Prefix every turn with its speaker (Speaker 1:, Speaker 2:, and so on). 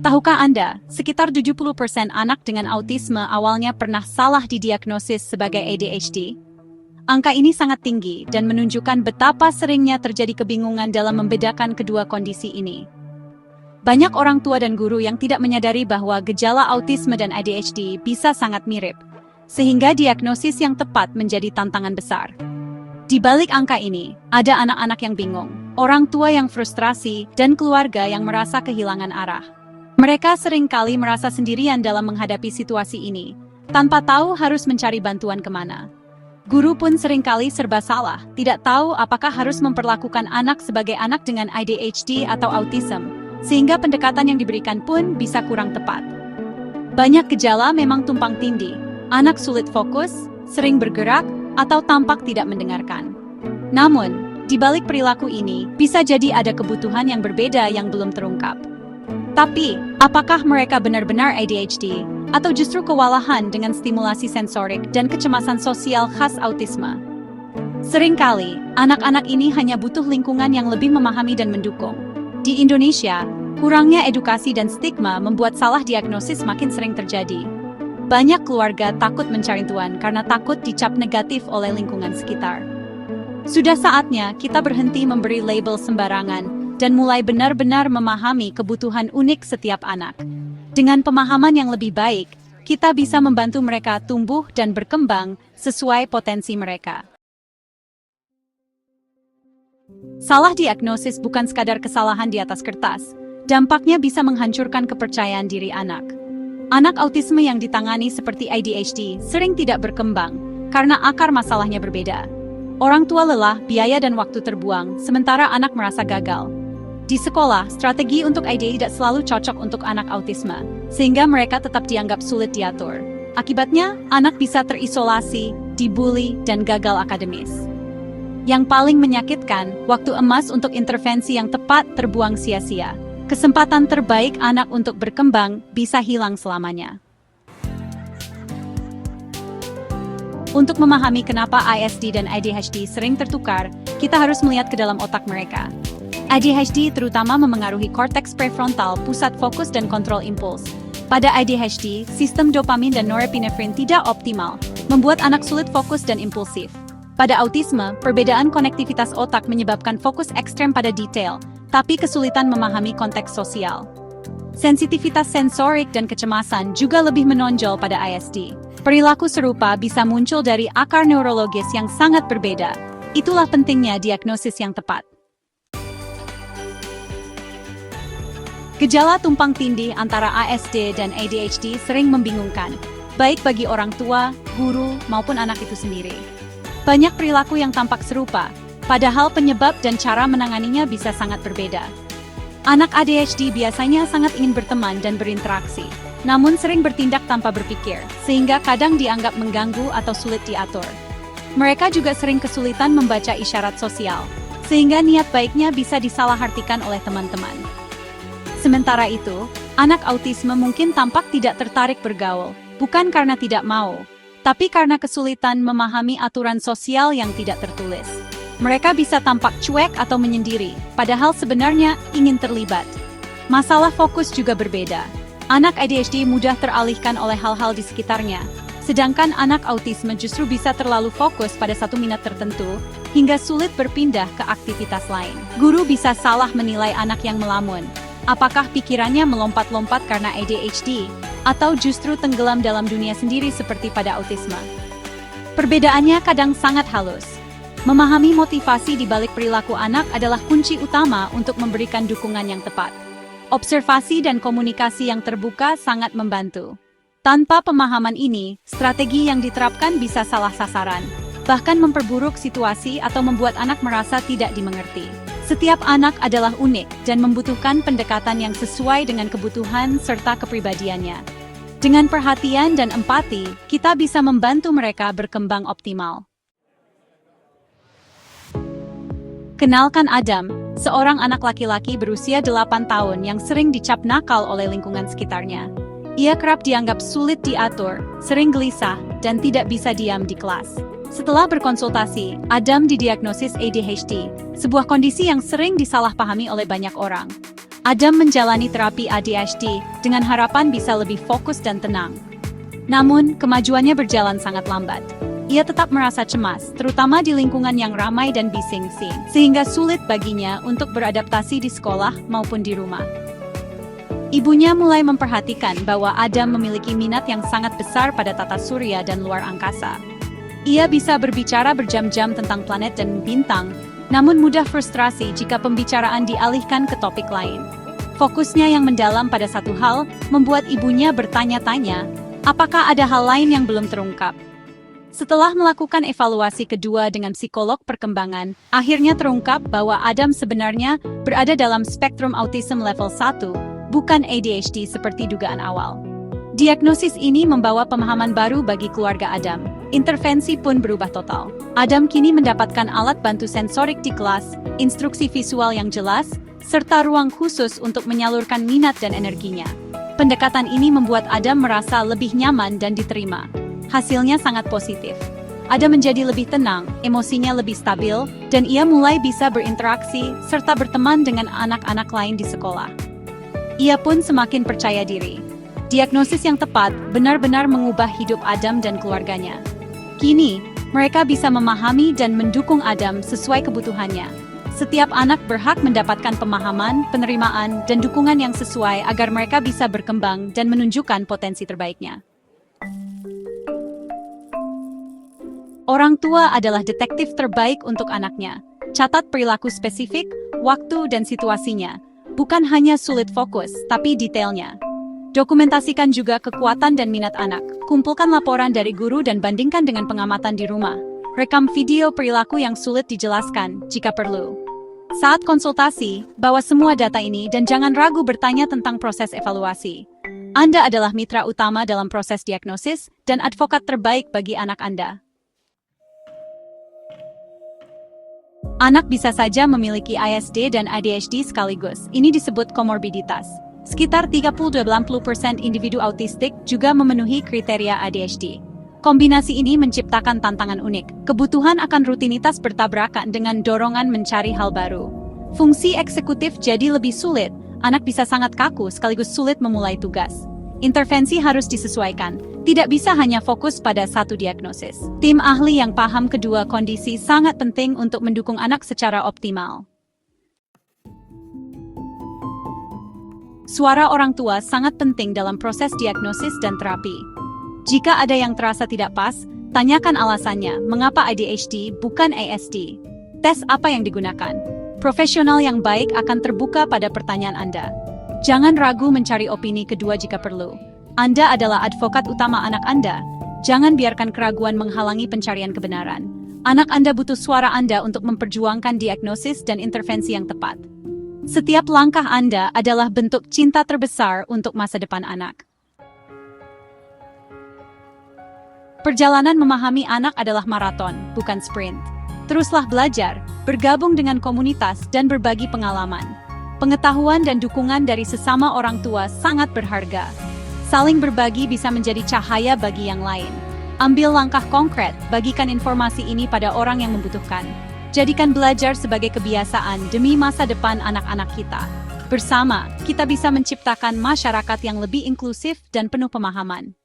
Speaker 1: Tahukah Anda, sekitar 70% anak dengan autisme awalnya pernah salah didiagnosis sebagai ADHD? Angka ini sangat tinggi dan menunjukkan betapa seringnya terjadi kebingungan dalam membedakan kedua kondisi ini. Banyak orang tua dan guru yang tidak menyadari bahwa gejala autisme dan ADHD bisa sangat mirip, sehingga diagnosis yang tepat menjadi tantangan besar. Di balik angka ini, ada anak-anak yang bingung, orang tua yang frustrasi, dan keluarga yang merasa kehilangan arah. Mereka seringkali merasa sendirian dalam menghadapi situasi ini, tanpa tahu harus mencari bantuan kemana. Guru pun seringkali serba salah, tidak tahu apakah harus memperlakukan anak sebagai anak dengan ADHD atau autism, sehingga pendekatan yang diberikan pun bisa kurang tepat. Banyak gejala memang tumpang tindih, anak sulit fokus, sering bergerak, atau tampak tidak mendengarkan. Namun, di balik perilaku ini, bisa jadi ada kebutuhan yang berbeda yang belum terungkap. Tapi, apakah mereka benar-benar ADHD, atau justru kewalahan dengan stimulasi sensorik dan kecemasan sosial khas autisme? Seringkali, anak-anak ini hanya butuh lingkungan yang lebih memahami dan mendukung. Di Indonesia, kurangnya edukasi dan stigma membuat salah diagnosis makin sering terjadi. Banyak keluarga takut mencari bantuan karena takut dicap negatif oleh lingkungan sekitar. Sudah saatnya kita berhenti memberi label sembarangan dan mulai benar-benar memahami kebutuhan unik setiap anak. Dengan pemahaman yang lebih baik, kita bisa membantu mereka tumbuh dan berkembang sesuai potensi mereka. Salah diagnosis bukan sekadar kesalahan di atas kertas, dampaknya bisa menghancurkan kepercayaan diri anak. Anak autisme yang ditangani seperti ADHD sering tidak berkembang karena akar masalahnya berbeda. Orang tua lelah, biaya dan waktu terbuang, sementara anak merasa gagal. Di sekolah, strategi untuk ADHD tidak selalu cocok untuk anak autisme, sehingga mereka tetap dianggap sulit diatur. Akibatnya, anak bisa terisolasi, dibully, dan gagal akademis. Yang paling menyakitkan, waktu emas untuk intervensi yang tepat terbuang sia-sia. Kesempatan terbaik anak untuk berkembang bisa hilang selamanya. Untuk memahami kenapa ISD dan ADHD sering tertukar, kita harus melihat ke dalam otak mereka. ADHD terutama memengaruhi korteks prefrontal, pusat fokus dan kontrol impuls. Pada ADHD, sistem dopamin dan norepinefrin tidak optimal, membuat anak sulit fokus dan impulsif. Pada autisme, perbedaan konektivitas otak menyebabkan fokus ekstrem pada detail, tapi kesulitan memahami konteks sosial. Sensitivitas sensorik dan kecemasan juga lebih menonjol pada ISD. Perilaku serupa bisa muncul dari akar neurologis yang sangat berbeda. Itulah pentingnya diagnosis yang tepat. Gejala tumpang tindih antara ASD dan ADHD sering membingungkan, baik bagi orang tua, guru, maupun anak itu sendiri. Banyak perilaku yang tampak serupa, padahal penyebab dan cara menanganinya bisa sangat berbeda. Anak ADHD biasanya sangat ingin berteman dan berinteraksi, namun sering bertindak tanpa berpikir, sehingga kadang dianggap mengganggu atau sulit diatur. Mereka juga sering kesulitan membaca isyarat sosial, sehingga niat baiknya bisa disalahartikan oleh teman-teman. Sementara itu, anak autisme mungkin tampak tidak tertarik bergaul, bukan karena tidak mau, tapi karena kesulitan memahami aturan sosial yang tidak tertulis. Mereka bisa tampak cuek atau menyendiri, padahal sebenarnya ingin terlibat. Masalah fokus juga berbeda. Anak ADHD mudah teralihkan oleh hal-hal di sekitarnya, sedangkan anak autisme justru bisa terlalu fokus pada satu minat tertentu, hingga sulit berpindah ke aktivitas lain. Guru bisa salah menilai anak yang melamun. Apakah pikirannya melompat-lompat karena ADHD, atau justru tenggelam dalam dunia sendiri seperti pada autisme? Perbedaannya kadang sangat halus. Memahami motivasi di balik perilaku anak adalah kunci utama untuk memberikan dukungan yang tepat. Observasi dan komunikasi yang terbuka sangat membantu. Tanpa pemahaman ini, strategi yang diterapkan bisa salah sasaran, bahkan memperburuk situasi atau membuat anak merasa tidak dimengerti. Setiap anak adalah unik dan membutuhkan pendekatan yang sesuai dengan kebutuhan serta kepribadiannya. Dengan perhatian dan empati, kita bisa membantu mereka berkembang optimal. Kenalkan Adam, seorang anak laki-laki berusia 8 tahun yang sering dicap nakal oleh lingkungan sekitarnya. Ia kerap dianggap sulit diatur, sering gelisah, dan tidak bisa diam di kelas. Setelah berkonsultasi, Adam didiagnosis ADHD, sebuah kondisi yang sering disalahpahami oleh banyak orang. Adam menjalani terapi ADHD dengan harapan bisa lebih fokus dan tenang. Namun, kemajuannya berjalan sangat lambat. Ia tetap merasa cemas, terutama di lingkungan yang ramai dan bising-bising, sehingga sulit baginya untuk beradaptasi di sekolah maupun di rumah. Ibunya mulai memperhatikan bahwa Adam memiliki minat yang sangat besar pada tata surya dan luar angkasa. Ia bisa berbicara berjam-jam tentang planet dan bintang, namun mudah frustrasi jika pembicaraan dialihkan ke topik lain. Fokusnya yang mendalam pada satu hal membuat ibunya bertanya-tanya, apakah ada hal lain yang belum terungkap? Setelah melakukan evaluasi kedua dengan psikolog perkembangan, akhirnya terungkap bahwa Adam sebenarnya berada dalam spektrum autism level 1, bukan ADHD seperti dugaan awal. Diagnosis ini membawa pemahaman baru bagi keluarga Adam. Intervensi pun berubah total. Adam kini mendapatkan alat bantu sensorik di kelas, instruksi visual yang jelas, serta ruang khusus untuk menyalurkan minat dan energinya. Pendekatan ini membuat Adam merasa lebih nyaman dan diterima. Hasilnya sangat positif. Adam menjadi lebih tenang, emosinya lebih stabil, dan ia mulai bisa berinteraksi serta berteman dengan anak-anak lain di sekolah. Ia pun semakin percaya diri. Diagnosis yang tepat benar-benar mengubah hidup Adam dan keluarganya. Kini, mereka bisa memahami dan mendukung Adam sesuai kebutuhannya. Setiap anak berhak mendapatkan pemahaman, penerimaan, dan dukungan yang sesuai agar mereka bisa berkembang dan menunjukkan potensi terbaiknya. Orang tua adalah detektif terbaik untuk anaknya. Catat perilaku spesifik, waktu dan situasinya. Bukan hanya sulit fokus, tapi detailnya. Dokumentasikan juga kekuatan dan minat anak. Kumpulkan laporan dari guru dan bandingkan dengan pengamatan di rumah. Rekam video perilaku yang sulit dijelaskan, jika perlu. Saat konsultasi, bawa semua data ini dan jangan ragu bertanya tentang proses evaluasi. Anda adalah mitra utama dalam proses diagnosis dan advokat terbaik bagi anak Anda. Anak bisa saja memiliki ASD dan ADHD sekaligus. Ini disebut komorbiditas. Sekitar 30-80% individu autistik juga memenuhi kriteria ADHD. Kombinasi ini menciptakan tantangan unik. Kebutuhan akan rutinitas bertabrakan dengan dorongan mencari hal baru. Fungsi eksekutif jadi lebih sulit. Anak bisa sangat kaku sekaligus sulit memulai tugas. Intervensi harus disesuaikan. Tidak bisa hanya fokus pada satu diagnosis. Tim ahli yang paham kedua kondisi sangat penting untuk mendukung anak secara optimal. Suara orang tua sangat penting dalam proses diagnosis dan terapi. Jika ada yang terasa tidak pas, tanyakan alasannya, mengapa ADHD bukan ASD. Tes apa yang digunakan. Profesional yang baik akan terbuka pada pertanyaan Anda. Jangan ragu mencari opini kedua jika perlu. Anda adalah advokat utama anak Anda. Jangan biarkan keraguan menghalangi pencarian kebenaran. Anak Anda butuh suara Anda untuk memperjuangkan diagnosis dan intervensi yang tepat. Setiap langkah Anda adalah bentuk cinta terbesar untuk masa depan anak. Perjalanan memahami anak adalah maraton, bukan sprint. Teruslah belajar, bergabung dengan komunitas, dan berbagi pengalaman. Pengetahuan dan dukungan dari sesama orang tua sangat berharga. Saling berbagi bisa menjadi cahaya bagi yang lain. Ambil langkah konkret, bagikan informasi ini pada orang yang membutuhkan. Jadikan belajar sebagai kebiasaan demi masa depan anak-anak kita. Bersama, kita bisa menciptakan masyarakat yang lebih inklusif dan penuh pemahaman.